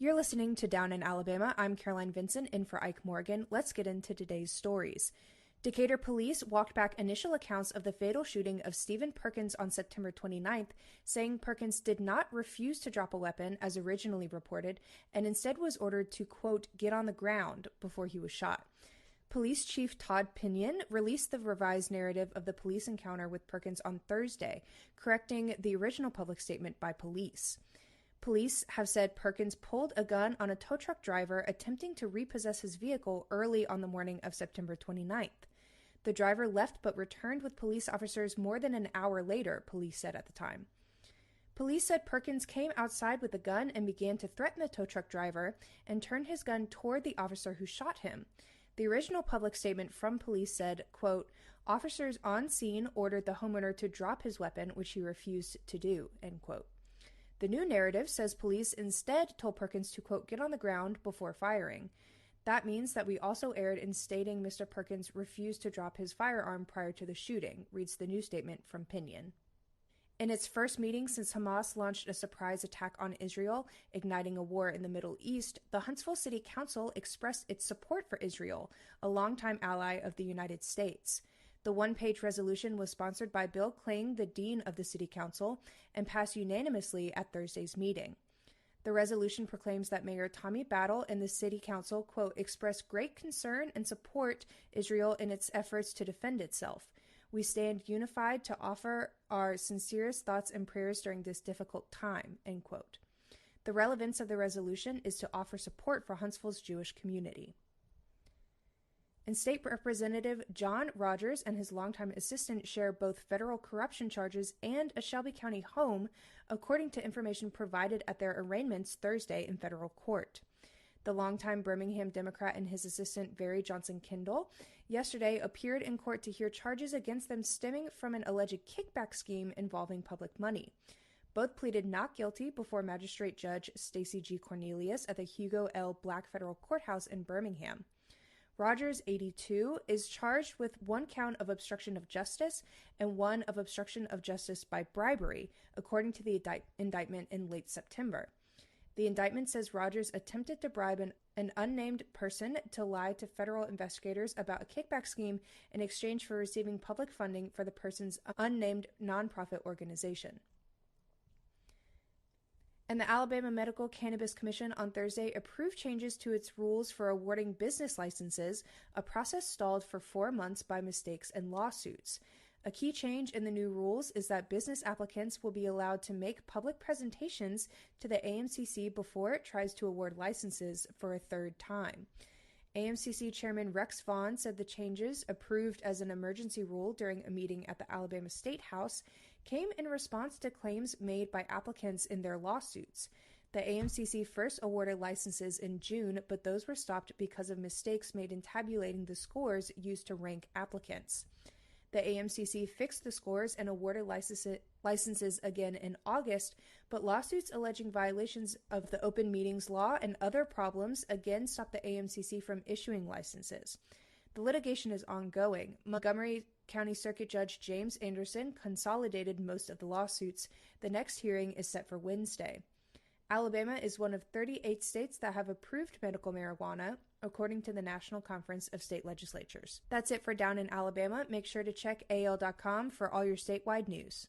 You're listening to Down in Alabama. I'm Caroline Vincent, in for Ike Morgan. Let's get into today's stories. Decatur police walked back initial accounts of the fatal shooting of Stephen Perkins on September 29th, saying Perkins did not refuse to drop a weapon as originally reported, and instead was ordered to, quote, get on the ground before he was shot. Police Chief Todd Pinion released the revised narrative of the police encounter with Perkins on Thursday, correcting the original public statement by police. Police have said Perkins pulled a gun on a tow truck driver attempting to repossess his vehicle early on the morning of September 29th. The driver left but returned with police officers more than an hour later, police said at the time. Police said Perkins came outside with a gun and began to threaten the tow truck driver and turned his gun toward the officer who shot him. The original public statement from police said, quote, officers on scene ordered the homeowner to drop his weapon, which he refused to do, end quote. The new narrative says police instead told Perkins to, quote, get on the ground before firing. That means that we also erred in stating Mr. Perkins refused to drop his firearm prior to the shooting, reads the new statement from Pinion. In its first meeting since Hamas launched a surprise attack on Israel, igniting a war in the Middle East, the Huntsville City Council expressed its support for Israel, a longtime ally of the United States. The one-page resolution was sponsored by Bill Kling, the dean of the City Council, and passed unanimously at Thursday's meeting. The resolution proclaims that Mayor Tommy Battle and the City Council, quote, express great concern and support Israel in its efforts to defend itself. We stand unified to offer our sincerest thoughts and prayers during this difficult time, end quote. The relevance of the resolution is to offer support for Huntsville's Jewish community. And State Representative John Rogers and his longtime assistant share both federal corruption charges and a Shelby County home, according to information provided at their arraignments Thursday in federal court. The longtime Birmingham Democrat and his assistant, Barry Johnson Kindle, yesterday appeared in court to hear charges against them stemming from an alleged kickback scheme involving public money. Both pleaded not guilty before Magistrate Judge Stacey G. Cornelius at the Hugo L. Black Federal Courthouse in Birmingham. Rogers, 82, is charged with one count of obstruction of justice and one of obstruction of justice by bribery, according to the indictment in late September. The indictment says Rogers attempted to bribe an unnamed person to lie to federal investigators about a kickback scheme in exchange for receiving public funding for the person's unnamed nonprofit organization. And the Alabama Medical Cannabis Commission on Thursday approved changes to its rules for awarding business licenses, a process stalled for 4 months by mistakes and lawsuits. A key change in the new rules is that business applicants will be allowed to make public presentations to the AMCC before it tries to award licenses for a third time. AMCC Chairman Rex Vaughn said the changes, approved as an emergency rule during a meeting at the Alabama State House, came in response to claims made by applicants in their lawsuits. The AMCC first awarded licenses in June, but those were stopped because of mistakes made in tabulating the scores used to rank applicants. The AMCC fixed the scores and awarded licenses again in August, but lawsuits alleging violations of the open meetings law and other problems again stopped the AMCC from issuing licenses. The litigation is ongoing. Montgomery County Circuit Judge James Anderson consolidated most of the lawsuits. The next hearing is set for Wednesday. Alabama is one of 38 states that have approved medical marijuana, according to the National Conference of State Legislatures. That's it for Down in Alabama. Make sure to check AL.com for all your statewide news.